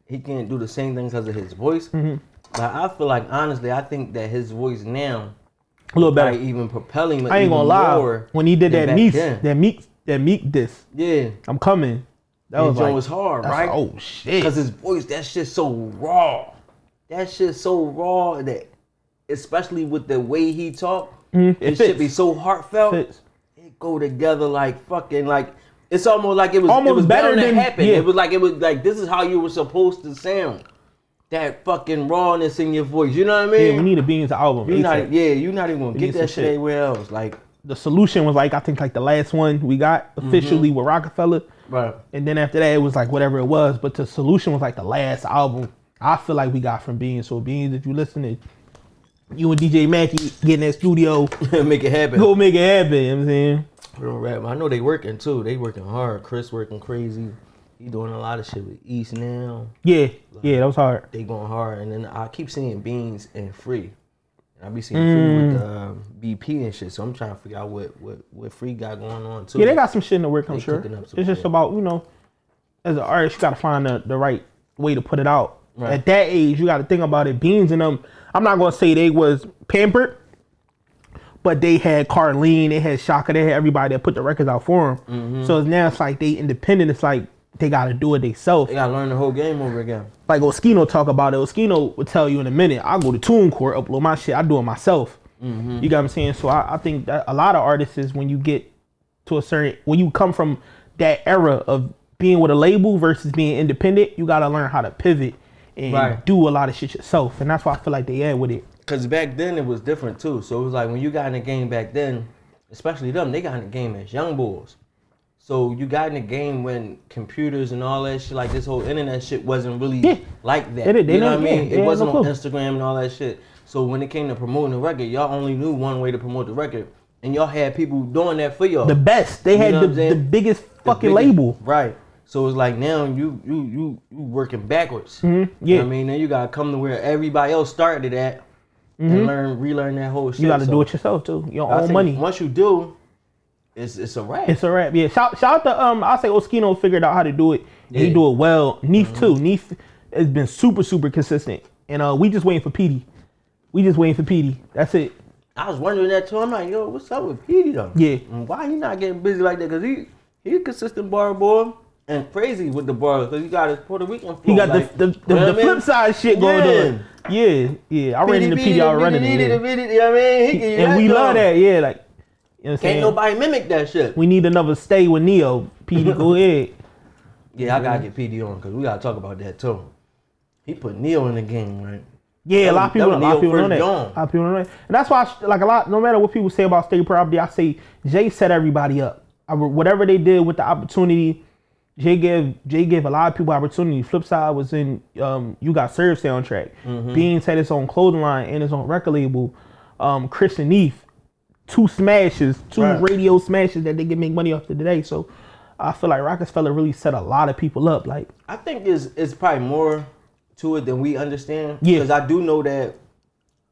he can't do the same thing because of his voice. But I feel like, honestly, I think that his voice now a little better, even propelling him. I ain't gonna lie. When he did that Meek diss, yeah, I'm coming. That was hard, right? Oh shit! Because his voice, that shit's so raw. That shit's so raw that, especially with the way he talk, it should be so heartfelt. It go together like fucking like. It's almost like it was better than happen. Yeah. It was like this is how you were supposed to sound. That fucking rawness in your voice. You know what I mean? Yeah, we need a Beans album. You're not even gonna get that shit anywhere else. Like, the Solution was like, I think like the last one we got officially with Rockefeller. Right. And then after that it was like whatever it was. But the Solution was like the last album I feel like we got from Beans. So Beans, if you listen to you and DJ Mackie get in that studio, make it happen. Go make it happen. You know what I'm saying? Real rap. I know they working too. They working hard. Chris working crazy. He doing a lot of shit with East now. Yeah, that was hard. They going hard. And then I keep seeing Beans and Free. And I be seeing Free with BP and shit. So I'm trying to figure out what Free got going on too. Yeah, they got some shit in the work, I'm sure. It's just about, as an artist, you got to find the right way to put it out. Right. At that age, you got to think about it. Beans and them, I'm not going to say they was pampered, but they had Carlene, they had Shaka, they had everybody that put the records out for them. So now it's like they independent. It's like they gotta do it themselves. They gotta learn the whole game over again. Like Oskino talk about it. Oskino would tell you in a minute, I'll go to TuneCore, upload my shit, I do it myself. You got what I'm saying? So I think that a lot of artists is when you get to a certain, when you come from that era of being with a label versus being independent, you gotta learn how to pivot and do a lot of shit yourself. And that's why I feel like they at with it. Cause back then it was different too. So it was like when you got in the game back then, especially them, they got in the game as young boys. So you got in the game when computers and all that shit, like this whole internet shit wasn't really like that. You know what I mean? It wasn't on Instagram and all that shit. So when it came to promoting the record, y'all only knew one way to promote the record. And y'all had people doing that for y'all. The best. They had the biggest fucking label. Right. So it's like now you working backwards. Yeah. You know what I mean? Now you gotta come to where everybody else started at and relearn that whole shit. You gotta do it yourself too. Your own money. Once you do, it's a wrap. It's a wrap. Yeah. Shout out to I say Oskino figured out how to do it. Yeah. He do it well. Neef too. Neef has been super consistent. And we just waiting for Petey. That's it. I was wondering that too. I'm like, yo, what's up with Petey though? Yeah. And why he not getting busy like that? Cause he a consistent bar boy and crazy with the bars. Cause he got his Puerto Rican flow. He got like, the flip side shit going on. Yeah. I ran into Petey out running it. You know what I mean? And we love that. Yeah, like. You know what I'm saying? Can't nobody mimic that shit. We need another stay with Neo. Petey, go ahead. Yeah, I gotta get Petey on because we gotta talk about that too. He put Neo in the game, right? Yeah, a lot of people know that. And that's why, no matter what people say about state property, I say Jay set everybody up. Whatever they did with the opportunity, Jay gave a lot of people opportunity. Flipside was in You Got Served soundtrack. Beans had his own clothing line and his own record label. Chris and Neef, two radio smashes that they can make money off to today. So I feel like Rockefeller really set a lot of people up. Like, I think it's probably more to it than we understand. Yeah. Because I do know that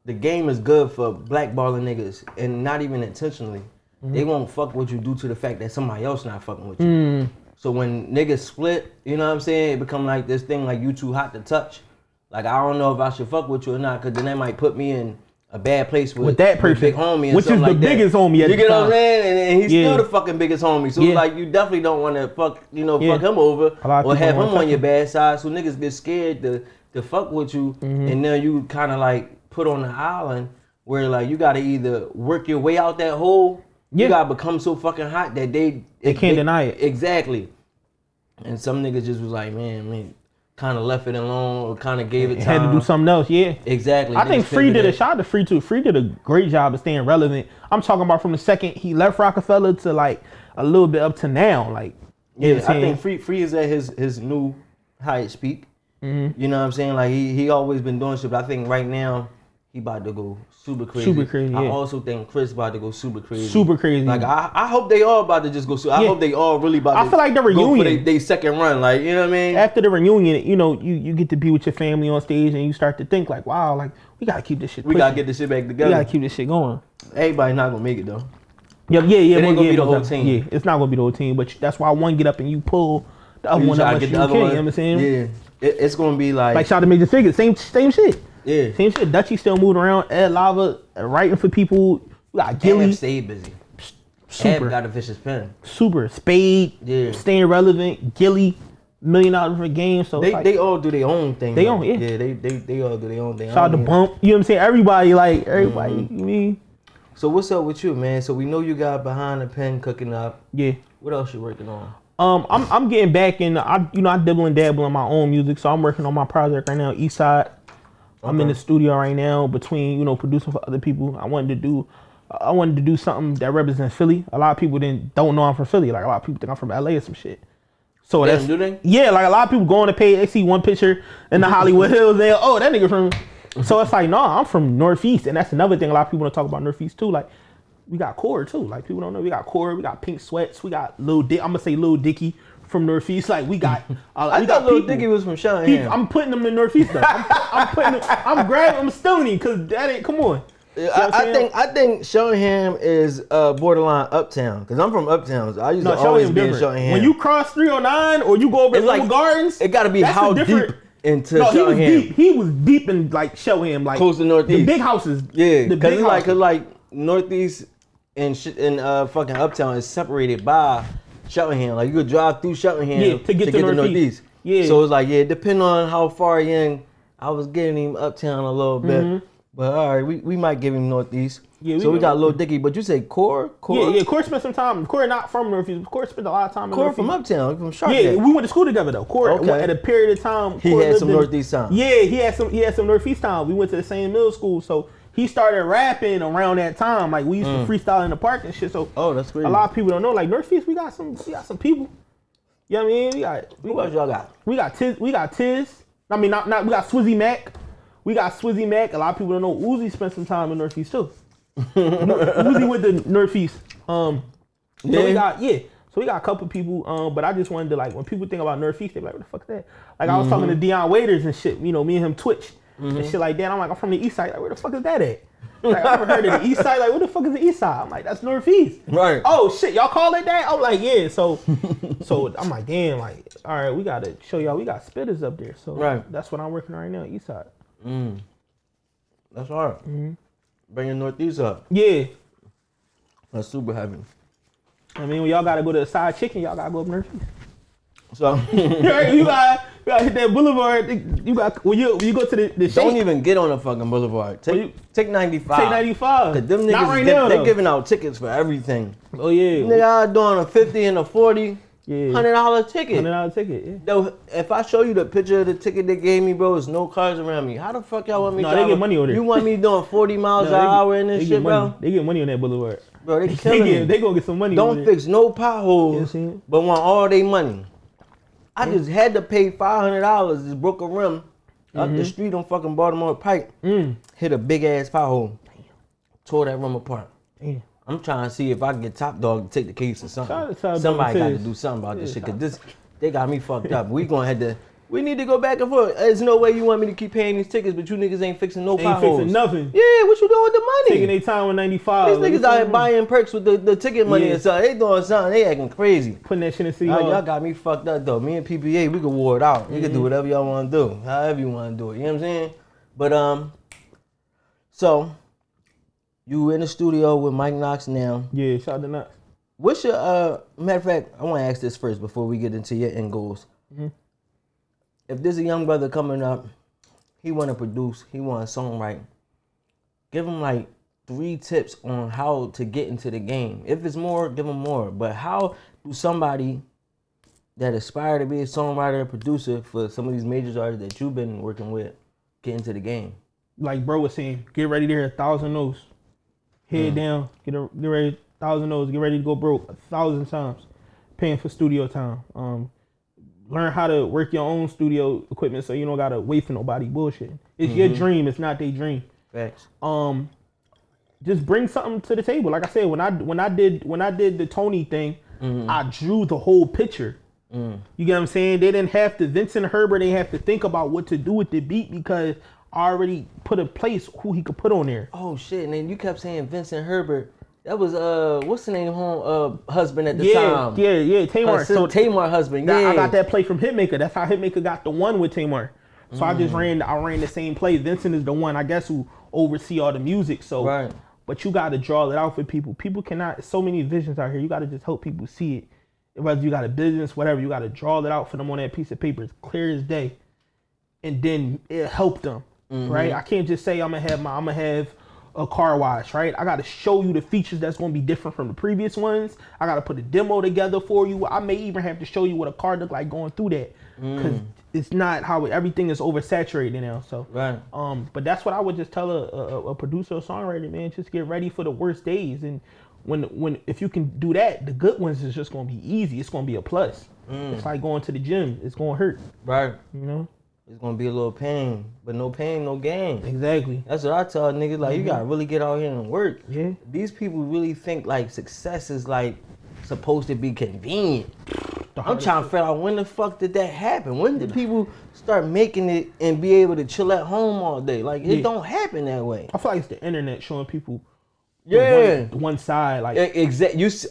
the game is good for blackballing niggas and not even intentionally. They won't fuck what you do to the fact that somebody else not fucking with you. So when niggas split, you know what I'm saying, it become like this thing like you too hot to touch. Like I don't know if I should fuck with you or not, cause then that might put me in a bad place with that person, big homie, and which is the biggest homie at the time. You get what I'm saying? And he's still the fucking biggest homie. So like you definitely don't want to fuck him over or have him on your bad side. So niggas get scared to fuck with you, and then you kind of like put on the island where like you gotta either work your way out that hole. You gotta become so fucking hot that they can't deny it. Exactly. And some niggas just was like, man, kind of left it alone or kind of gave it time. Had to do something else, Exactly. I think Free did a shout out to Free too. Free did a great job of staying relevant. I'm talking about from the second he left Rockefeller to like a little bit up to now. Like, I think Free is at his new highest peak. You know what I'm saying? Like he always been doing shit, but I think right now he about to go super crazy. I also think Chris about to go super crazy. Like I hope they all about to just go. I hope they all really about to. I feel like the reunion, go for they second run. Like, you know what I mean? After the reunion, you get to be with your family on stage and you start to think like, wow, like we gotta keep this shit. We gotta get this shit back together. We gotta keep this shit going. Everybody not gonna make it though. Yeah. It ain't gonna be the whole team. Yeah, it's not gonna be the whole team. But that's why one get up and you pull the other one up. You know what I'm saying? Yeah. It's gonna be like shout out to Major Figures, same shit. Yeah. Same shit. Dutchy still moving around. Ed Lava writing for people. We got Gilly. Ed stayed busy. Super. Ed got a vicious pen. Super. Spade. Yeah. Staying relevant. Gilly. $1 million for games. So they all do their own thing. They though. own, yeah. Yeah, they all do their own thing. Shout out to Bump. You know what I'm saying? Everybody, you mean? So what's up with you, man? So we know you got Behind the Pen cooking up. Yeah. What else you working on? I'm getting back in. I dibble and dabble in my own music, so I'm working on my project right now, Eastside. I'm in the studio right now between producing for other people. I wanted to do something that represents Philly. A lot of people don't know I'm from Philly. Like a lot of people think I'm from LA or some shit. So do they? Yeah, like a lot of people go on the page, they see one picture in the Hollywood Hills, that nigga from. So it's like, no, I'm from Northeast, and that's another thing a lot of people want to talk about Northeast too. Like, we got Core too. Like, people don't know we got Core, we got Pink Sweats, we got Lil Dick. I'm gonna say Lil Dicky from Northeast. Like, we got. I thought Lil Dicky was from Shellingham. I'm putting them in Northeast though. I'm stealing him because that ain't. Come on. I think Shellingham is borderline Uptown because I'm from Uptown. So I used to always be in Shellingham. When you cross 309 or you go over to Little Gardens, it got to be how deep into Shellingham. He was deep in like Shellingham, like close to Northeast. The big houses. Yeah, because like Northeast and fucking Uptown is separated by Cheltenham. Like you could drive through Cheltenham to get to Northeast. Yeah. So it's like, depending on how far in, I was getting him uptown a little bit. But all right, we might give him Northeast. Yeah, so we got Lil Dicky, but you say Core? Yeah, Core spent some time. Core not from Northeast. Core spent a lot of time in Core Northeast. from uptown, from Shark. Yeah, we went to school together though. Core at a period of time. He had some Northeast time. Yeah, he had some Northeast time. We went to the same middle school, so he started rapping around that time. Like we used to freestyle in the park and shit. So that's crazy. A lot of people don't know. Like Northeast, we got some people. You know what I mean? Who else y'all got? We got Tiz. I mean, not we got Swizzy Mac. We got Swizzy Mac. A lot of people don't know Uzi spent some time in Northeast too. Uzi with the Northeast. So we got a couple people. But I just wanted to, like, when people think about Northeast, they be like, what the fuck is that? Like I was talking to Deion Waiters and shit. You know, me and him Twitch and shit like that. I'm like, I'm from the East Side. Like, where the fuck is that at? Like, I never heard of the East Side. Like, what the fuck is the East Side? I'm like, that's Northeast. Right. Oh shit, y'all call it that? I'm like, yeah. So I'm like, damn. Like, all right, we gotta show y'all. We got spitters up there. So that's what I'm working on right now, East Side. That's hard. Bringing Northeast up. Yeah. That's super heavy. I mean, when y'all gotta go to the side chicken, y'all gotta go up Northeast. So you gotta hit that boulevard. You got when you go to the don't shake, even get on the fucking boulevard. Take 95. Take 95. Cause them niggas Not right now, they're giving out tickets for everything. Oh yeah. Nigga, doing a 50 and a 40. Yeah. $100 ticket. $100 ticket, yeah. Though, if I show you the picture of the ticket they gave me, bro, there's no cars around me. How the fuck y'all want me? No, they get money over there. You want me doing 40 miles an hour in this shit, bro? They get money on that boulevard. Bro, they killing me. They gonna get some money. Don't fix no potholes, but want all they money. I just had to pay $500. Just broke a rim up the street on fucking Baltimore Pike. Hit a big ass pothole. Tore that rim apart. Damn. I'm trying to see if I can get Top Dog to take the case or something. Somebody got to do something about this shit, cause they got me fucked up. We need to go back and forth. There's no way you want me to keep paying these tickets, but you niggas ain't fixing no potholes. Ain't fixing nothing. Yeah, what you doing with the money? Taking their time with 95. These niggas out here buying perks with the ticket money and stuff. They doing something. They acting crazy. Putting that shit in City Y'all got me fucked up though. Me and PPA, we can war it out. You can do whatever y'all want to do. However you want to do it. You know what I'm saying? But so you in the studio with Mike Knox now. Yeah, shout out to Knox. What's your matter of fact? I want to ask this first before we get into your end goals. If there's a young brother coming up, he want to produce, he want to songwrite, give him like 3 tips on how to get into the game. If it's more, give him more. But how do somebody that aspire to be a songwriter and producer for some of these major artists that you've been working with get into the game? Like bro was saying, get ready to hear 1,000 no's. Head down, get ready, 1,000 no's, get ready to go broke 1,000 times. Paying for studio time. Learn how to work your own studio equipment so you don't gotta wait for nobody bullshit. It's your dream, it's not their dream. Facts. Just bring something to the table. Like I said, when I did the Tony thing, I drew the whole picture. You get what I'm saying? They didn't have to, Vincent Herbert didn't have to think about what to do with the beat because I already put a place who he could put on there. Oh shit, and then you kept saying Vincent Herbert. That was what's the name husband at the time? Yeah, Tamar. So Tamar husband. I got that play from Hitmaker. That's how Hitmaker got the one with Tamar. So I ran the same play. Vincent is the one, I guess, who oversee all the music. So but you gotta draw it out for people. People cannot, so many visions out here. You gotta just help people see it. Whether you got a business, whatever, you gotta draw it out for them on that piece of paper. It's clear as day. And then it help them. Right? I can't just say I'm gonna have a car wash, right? I gotta show you the features that's gonna be different from the previous ones. I gotta put a demo together for you. I may even have to show you what a car look like going through that, because it's not how everything is oversaturated now. So, but that's what I would just tell a producer or songwriter, man. Just get ready for the worst days, and if you can do that, the good ones is just gonna be easy. It's gonna be a plus. It's like going to the gym. It's gonna hurt, right? You know. It's gonna be a little pain, but no pain, no gain. Exactly. That's what I tell niggas. Like, you gotta really get out here and work. Yeah. These people really think like success is like supposed to be convenient. I'm trying to figure out when the fuck did that happen? When did people start making it and be able to chill at home all day? Like, it don't happen that way. I feel like it's the internet showing people one side, like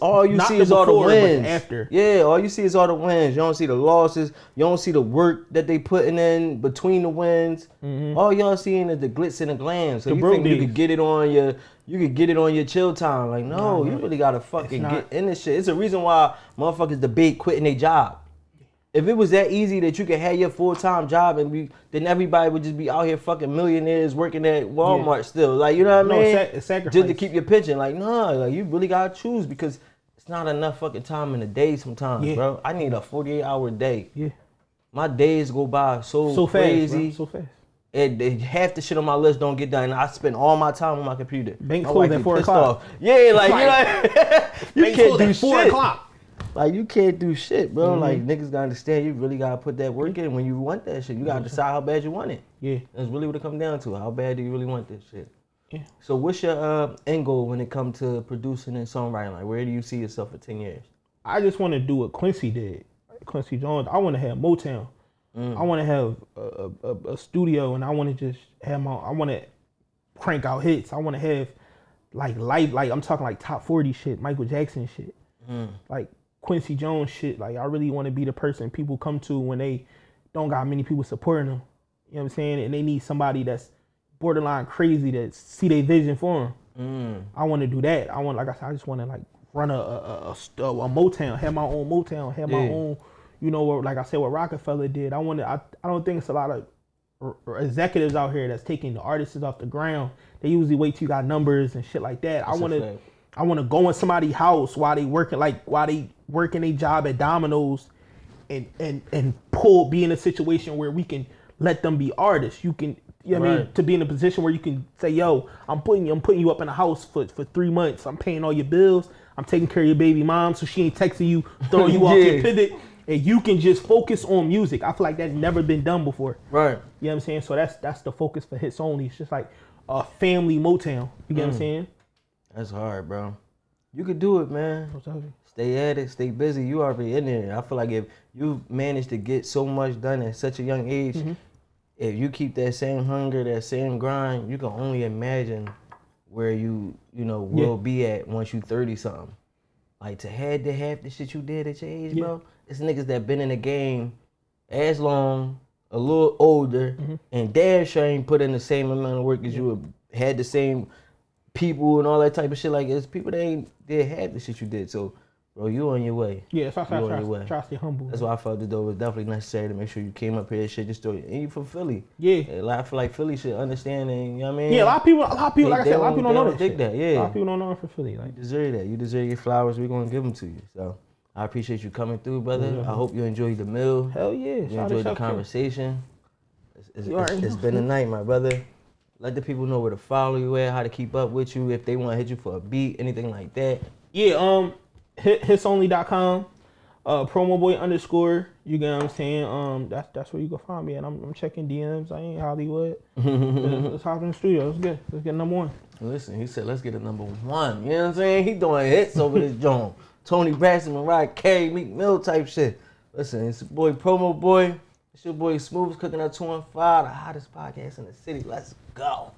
all you see is all the wins. After, all you see is all the wins. You don't see the losses. You don't see the work that they putting in between the wins. All y'all seeing is the glitz and the glam. So you think you could get it on you could get it on your chill time. Like, no, you really gotta fucking get in this shit. It's a reason why motherfuckers debate quitting their job. If it was that easy that you could have your full-time job and then everybody would just be out here fucking millionaires working at Walmart still. Like, you know what I mean? It's sacrifice. Just to keep your pension. Like, nah, like you really gotta choose because it's not enough fucking time in the day sometimes, bro. I need a 48-hour day. Yeah. My days go by so crazy. Fast, bro. So fast. Half the shit on my list don't get done. I spend all my time on my computer. Bank closed at 4 o'clock. Yeah, like, you know, you can't do 4 shit. o'clock. Like, you can't do shit, bro. Like, niggas gotta understand you really gotta put that work in when you want that shit. You gotta decide how bad you want it. Yeah. That's really what it comes down to. How bad do you really want this shit? Yeah. So what's your end goal when it comes to producing and songwriting? Like, where do you see yourself for 10 years? I just want to do what Quincy did. Quincy Jones. I want to have Motown. I want to have a studio, and I want to just have I want to crank out hits. I want to have like I'm talking like top 40 shit, Michael Jackson shit. Like Quincy Jones shit. Like, I really want to be the person people come to when they don't got many people supporting them. You know what I'm saying? And they need somebody that's borderline crazy to see their vision for them. I want to do that. Like I said, I just want to like run a Motown, have my own Motown, have my own, you know, like I said, what Rockefeller did. I don't think it's a lot of executives out here that's taking the artists off the ground. They usually wait till you got numbers and shit like that. I want to go in somebody's house while they working a job at Domino's and be in a situation where we can let them be artists. You can, you know what I mean, to be in a position where you can say, yo, I'm putting you up in a house for 3 months. I'm paying all your bills. I'm taking care of your baby mom so she ain't texting you, throwing you off your pivot, and you can just focus on music. I feel like that's never been done before. Right. You know what I'm saying? So that's the focus for Hits Only. It's just like a family Motown. You get what I'm saying? That's hard, bro. You could do it, man. Stay at it, stay busy. You already in there. I feel like if you manage to get so much done at such a young age, if you keep that same hunger, that same grind, you can only imagine where you will be at once you 30 something. Like, to have the shit you did at your age, bro. It's niggas that been in the game as long, a little older, and damn sure ain't put in the same amount of work as you had the same people and all that type of shit. Like, it's people that did have the shit you did. So, bro, you on your way. Yeah, so I try to stay humble. That's why I felt that though it was definitely necessary to make sure you came up here and shit your story. And you from Philly. Yeah. I feel like Philly should understand and, you know what I mean? Yeah, a lot of people, like I said, a lot of people don't know that shit. Yeah. A lot of people don't know I'm from Philly. Like, you deserve that. You deserve your flowers. We're going to give them to you. So, I appreciate you coming through, brother. Yeah. I hope you enjoyed the meal. Hell yeah. You enjoyed the conversation. It's been a night, my brother. Let the people know where to follow you at, how to keep up with you, if they want to hit you for a beat, anything like that. Yeah, hitsonly.com, promo boy _, you get what I'm saying? That's where you can find me, and I'm checking DMs. I ain't Hollywood. Let's hop in the studio. Let's get number one. Listen, he said let's get a number one. You know what I'm saying? He doing hits over this joint. Tony Braxton, Mariah Carey, Meek Mill type shit. Listen, it's your boy Promo Boy. It's your boy Smooth, cooking up 215, the hottest podcast in the city. Let's go.